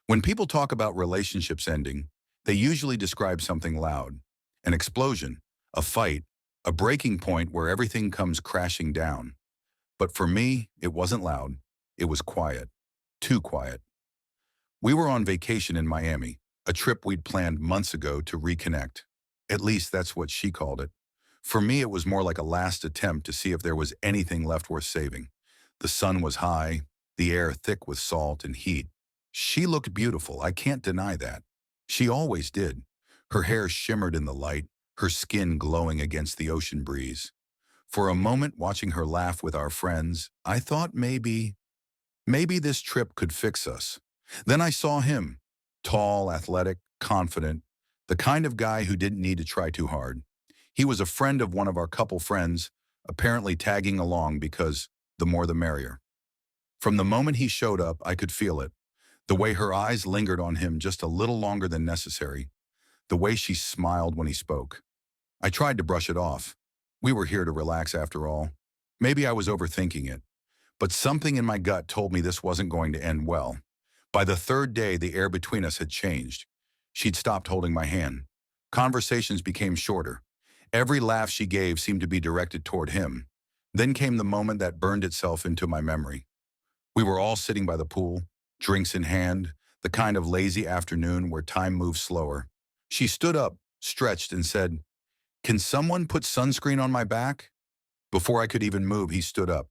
When people talk about relationships ending, they usually describe something loud, an explosion, a fight, a breaking point where everything comes crashing down. But for me, it wasn't loud. It was quiet. Too quiet. We were on vacation in Miami, a trip we'd planned months ago to reconnect. At least that's what she called it. For me, it was more like a last attempt to see if there was anything left worth saving. The sun was high, the air thick with salt and heat. She looked beautiful, I can't deny that. She always did. Her hair shimmered in the light, her skin glowing against the ocean breeze. For a moment, watching her laugh with our friends, I thought maybe this trip could fix us. Then I saw him, tall, athletic, confident, the kind of guy who didn't need to try too hard. He was a friend of one of our couple friends, apparently tagging along because the more the merrier. From the moment he showed up, I could feel it. The way her eyes lingered on him just a little longer than necessary. The way she smiled when he spoke. I tried to brush it off. We were here to relax after all. Maybe I was overthinking it. But something in my gut told me this wasn't going to end well. By the third day, the air between us had changed. She'd stopped holding my hand. Conversations became shorter. Every laugh she gave seemed to be directed toward him. Then came the moment that burned itself into my memory. We were all sitting by the pool, drinks in hand, the kind of lazy afternoon where time moves slower. She stood up, stretched, and said, "Can someone put sunscreen on my back?" Before I could even move, he stood up.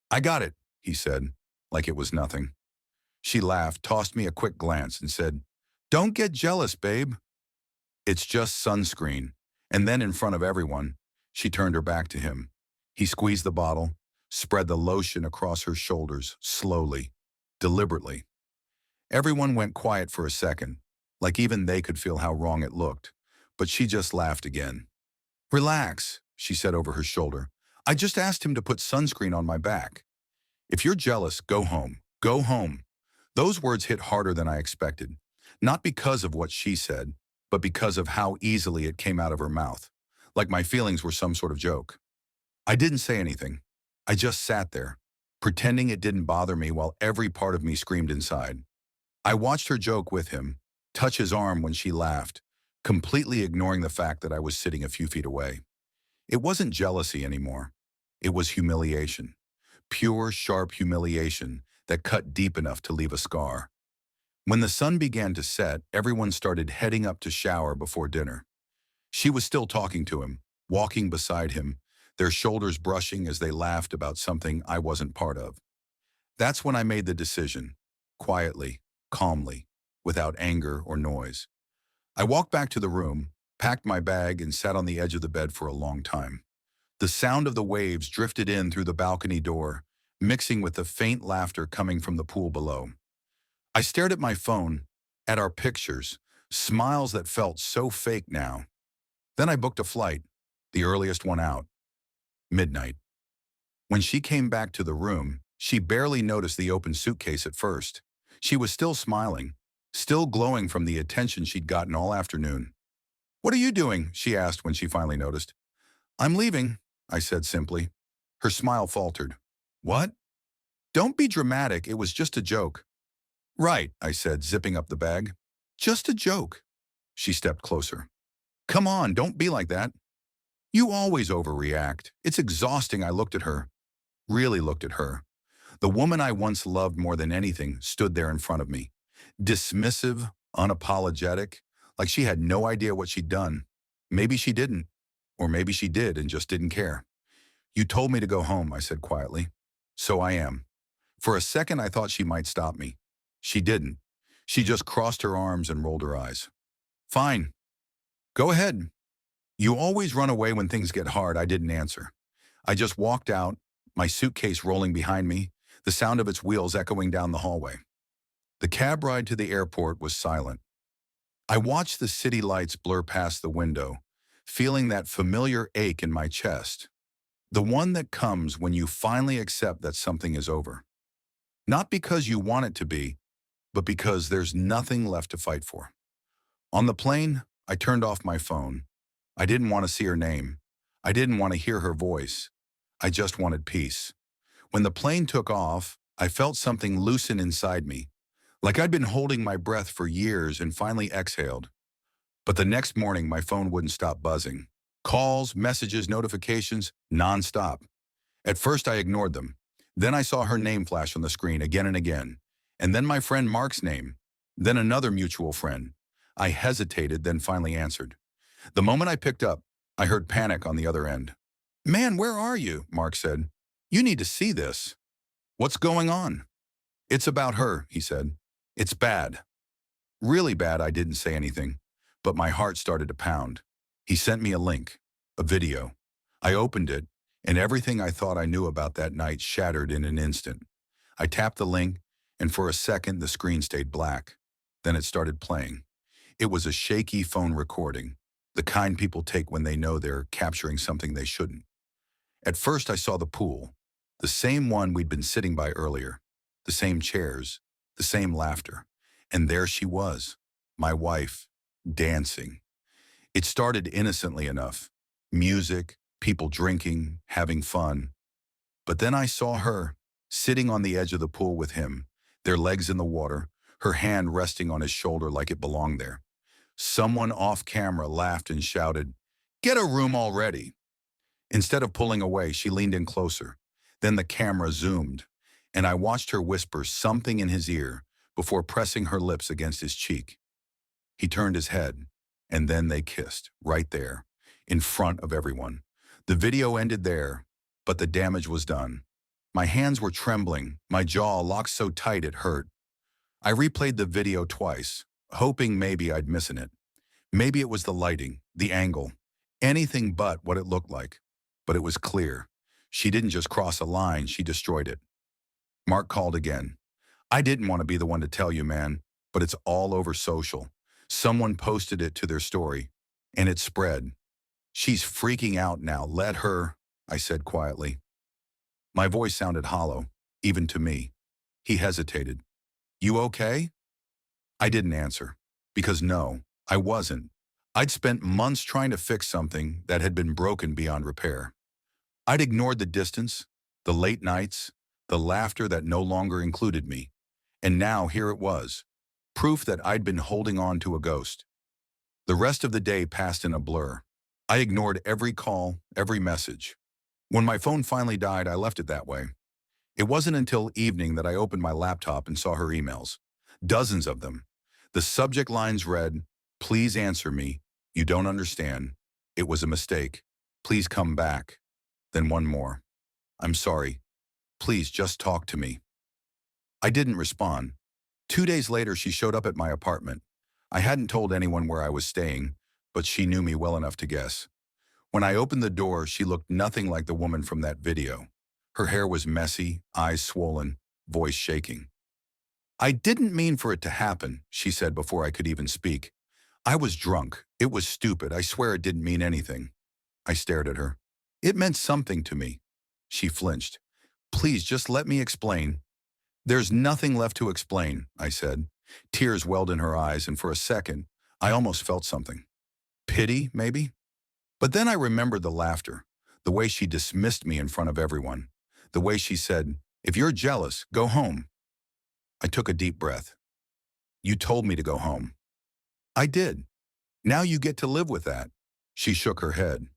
"I got it," he said, like it was nothing. She laughed, tossed me a quick glance, and said, "Don't get jealous, babe. It's just sunscreen." And then in front of everyone, she turned her back to him. He squeezed the bottle, spread the lotion across her shoulders, slowly, deliberately. Everyone went quiet for a second, like even they could feel how wrong it looked. But she just laughed again. "Relax," she said over her shoulder. "I just asked him to put sunscreen on my back. If you're jealous, go home. Go home." Those words hit harder than I expected, not because of what she said, but because of how easily it came out of her mouth, like my feelings were some sort of joke. I didn't say anything. I just sat there, pretending it didn't bother me while every part of me screamed inside. I watched her joke with him, touch his arm when she laughed, completely ignoring the fact that I was sitting a few feet away. It wasn't jealousy anymore. It was humiliation. Pure, sharp humiliation that cut deep enough to leave a scar. When the sun began to set, everyone started heading up to shower before dinner. She was still talking to him, walking beside him, their shoulders brushing as they laughed about something I wasn't part of. That's when I made the decision, quietly, calmly, without anger or noise. I walked back to the room, packed my bag, and sat on the edge of the bed for a long time. The sound of the waves drifted in through the balcony door, mixing with the faint laughter coming from the pool below. I stared at my phone, at our pictures, smiles that felt so fake now. Then I booked a flight, the earliest one out. Midnight. When she came back to the room, she barely noticed the open suitcase at first. She was still smiling, still glowing from the attention she'd gotten all afternoon. "What are you doing?" she asked when she finally noticed. "I'm leaving," I said simply. Her smile faltered. "What?" "Don't be dramatic, it was just a joke." "Right," I said, zipping up the bag. "Just a joke." She stepped closer. "Come on, don't be like that." "You always overreact. It's exhausting." I looked at her. Really looked at her. The woman I once loved more than anything stood there in front of me. Dismissive, unapologetic, like she had no idea what she'd done. Maybe she didn't. Or maybe she did and just didn't care. "You told me to go home," I said quietly. "So I am." For a second, I thought she might stop me. She didn't. She just crossed her arms and rolled her eyes. "Fine. Go ahead." "You always run away when things get hard." I didn't answer. I just walked out, my suitcase rolling behind me, the sound of its wheels echoing down the hallway. The cab ride to the airport was silent. I watched the city lights blur past the window, feeling that familiar ache in my chest. The one that comes when you finally accept that something is over. Not because you want it to be, but because there's nothing left to fight for. On the plane, I turned off my phone. I didn't want to see her name. I didn't want to hear her voice. I just wanted peace. When the plane took off, I felt something loosen inside me, Like I'd been holding my breath for years and finally exhaled. But the next morning, my phone wouldn't stop buzzing. Calls, messages, notifications, nonstop. At first, I ignored them. Then I saw her name flash on the screen again and again. And then my friend Mark's name. Then another mutual friend. I hesitated, then finally answered. The moment I picked up, I heard panic on the other end. "Man, where are you?" Mark said. "You need to see this." "What's going on?" "It's about her," he said. "It's bad." Really bad. I didn't say anything, but my heart started to pound. He sent me a link, a video. I opened it, and everything I thought I knew about that night shattered in an instant. I tapped the link, and for a second the screen stayed black. Then it started playing. It was a shaky phone recording, the kind people take when they know they're capturing something they shouldn't. At first I saw the pool, the same one we'd been sitting by earlier, the same chairs, the same laughter. And there she was, my wife, dancing. It started innocently enough. Music, people drinking, having fun. But then I saw her, sitting on the edge of the pool with him, their legs in the water, her hand resting on his shoulder like it belonged there. Someone off camera laughed and shouted, "Get a room already." Instead of pulling away, she leaned in closer. Then the camera zoomed, and I watched her whisper something in his ear before pressing her lips against his cheek. He turned his head, and then they kissed, right there, in front of everyone. The video ended there, but the damage was done. My hands were trembling, my jaw locked so tight it hurt. I replayed the video twice, hoping maybe I'd miss it. Maybe it was the lighting, the angle, anything but what it looked like. But it was clear. She didn't just cross a line, she destroyed it. Mark called again. "I didn't want to be the one to tell you, man, but it's all over social. Someone posted it to their story, and it spread. She's freaking out now, let her," I said quietly. My voice sounded hollow, even to me. He hesitated. "You okay?" I didn't answer, because no, I wasn't. I'd spent months trying to fix something that had been broken beyond repair. I'd ignored the distance, the late nights, the laughter that no longer included me. And now here it was, proof that I'd been holding on to a ghost. The rest of the day passed in a blur. I ignored every call, every message. When my phone finally died, I left it that way. It wasn't until evening that I opened my laptop and saw her emails. Dozens of them. The subject lines read, "Please answer me. You don't understand. It was a mistake. Please come back." Then one more. "I'm sorry. Please just talk to me." I didn't respond. 2 days later, she showed up at my apartment. I hadn't told anyone where I was staying, but she knew me well enough to guess. When I opened the door, she looked nothing like the woman from that video. Her hair was messy, eyes swollen, voice shaking. "I didn't mean for it to happen," she said before I could even speak. "I was drunk. It was stupid. I swear it didn't mean anything." I stared at her. "It meant something to me." She flinched. "Please, just let me explain." "There's nothing left to explain," I said. Tears welled in her eyes, and for a second, I almost felt something. Pity, maybe? But then I remembered the laughter, the way she dismissed me in front of everyone, the way she said, "If you're jealous, go home." I took a deep breath. "You told me to go home." "I did. Now you get to live with that." She shook her head.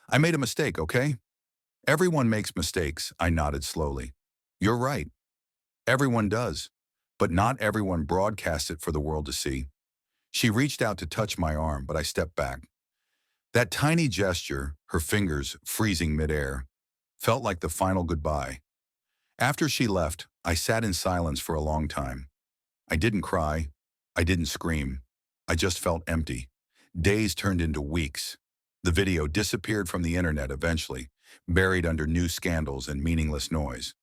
"I made a mistake, okay?" "Everyone makes mistakes," I nodded slowly. "You're right. Everyone does. But not everyone broadcasts it for the world to see." She reached out to touch my arm, but I stepped back. That tiny gesture, her fingers freezing midair, felt like the final goodbye. After she left, I sat in silence for a long time. I didn't cry. I didn't scream. I just felt empty. Days turned into weeks. The video disappeared from the internet eventually, buried under new scandals and meaningless noise.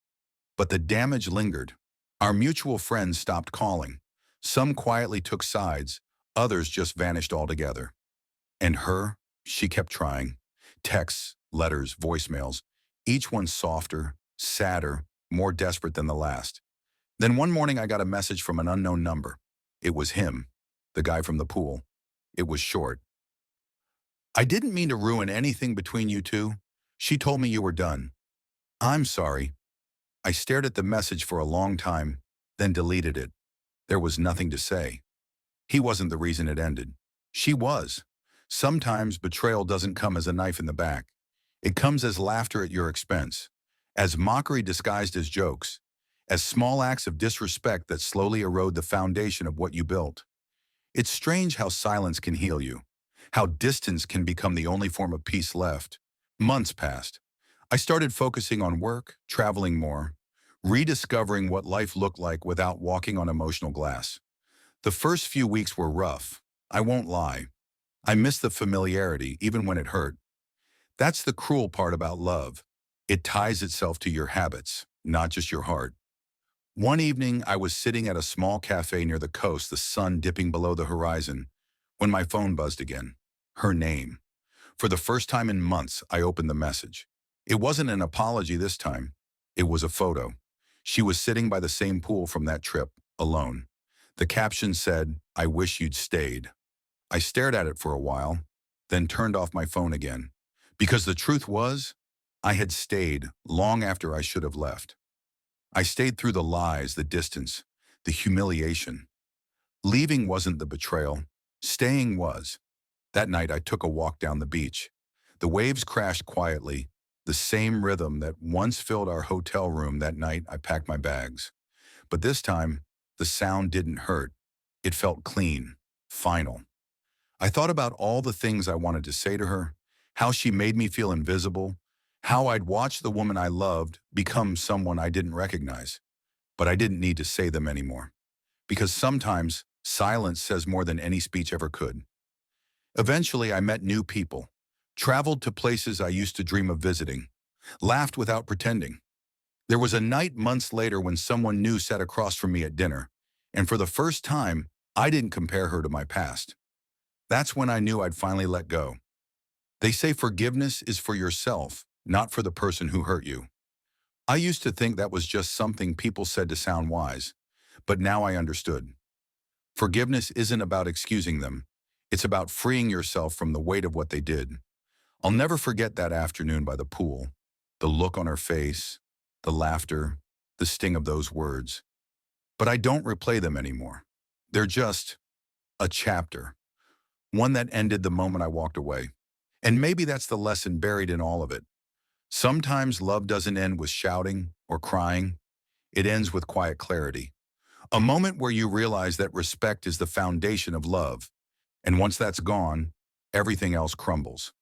But the damage lingered. Our mutual friends stopped calling. Some quietly took sides, others just vanished altogether. And her, she kept trying. Texts, letters, voicemails, each one softer, sadder, more desperate than the last. Then one morning I got a message from an unknown number. It was him, the guy from the pool. It was short. "I didn't mean to ruin anything between you two. She told me you were done." "I'm sorry." I stared at the message for a long time, then deleted it. There was nothing to say. He wasn't the reason it ended. She was. Sometimes betrayal doesn't come as a knife in the back. It comes as laughter at your expense, as mockery disguised as jokes, as small acts of disrespect that slowly erode the foundation of what you built. It's strange how silence can heal you, how distance can become the only form of peace left. Months passed. I started focusing on work, traveling more, rediscovering what life looked like without walking on emotional glass. The first few weeks were rough. I won't lie. I missed the familiarity, even when it hurt. That's the cruel part about love. It ties itself to your habits, not just your heart. One evening, I was sitting at a small cafe near the coast, the sun dipping below the horizon, when my phone buzzed again. Her name. For the first time in months, I opened the message. It wasn't an apology this time. It was a photo. She was sitting by the same pool from that trip, alone. The caption said, "I wish you'd stayed." I stared at it for a while, then turned off my phone again. Because the truth was, I had stayed long after I should have left. I stayed through the lies, the distance, the humiliation. Leaving wasn't the betrayal. Staying was. That night, I took a walk down the beach. The waves crashed quietly, the same rhythm that once filled our hotel room. That night, I packed my bags. But this time, the sound didn't hurt. It felt clean, final. I thought about all the things I wanted to say to her, how she made me feel invisible, how I'd watched the woman I loved become someone I didn't recognize. But I didn't need to say them anymore. Because sometimes, silence says more than any speech ever could. Eventually, I met new people, traveled to places I used to dream of visiting, laughed without pretending. There was a night months later when someone new sat across from me at dinner, and for the first time, I didn't compare her to my past. That's when I knew I'd finally let go. They say forgiveness is for yourself, not for the person who hurt you. I used to think that was just something people said to sound wise, but now I understood. Forgiveness isn't about excusing them. It's about freeing yourself from the weight of what they did. I'll never forget that afternoon by the pool, the look on her face, the laughter, the sting of those words. But I don't replay them anymore. They're just a chapter, one that ended the moment I walked away. And maybe that's the lesson buried in all of it. Sometimes love doesn't end with shouting or crying. It ends with quiet clarity. A moment where you realize that respect is the foundation of love. And once that's gone, everything else crumbles.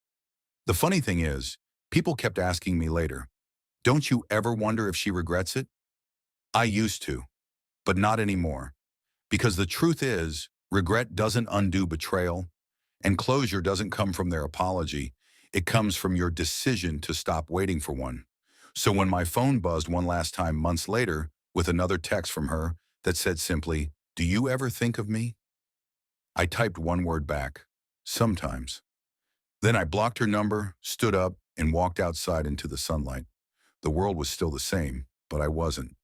The funny thing is, people kept asking me later, "Don't you ever wonder if she regrets it?" I used to, but not anymore. Because the truth is, regret doesn't undo betrayal, and closure doesn't come from their apology. It comes from your decision to stop waiting for one. So when my phone buzzed one last time months later with another text from her that said simply, "Do you ever think of me?" I typed one word back, "Sometimes." Then I blocked her number, stood up, and walked outside into the sunlight. The world was still the same, but I wasn't.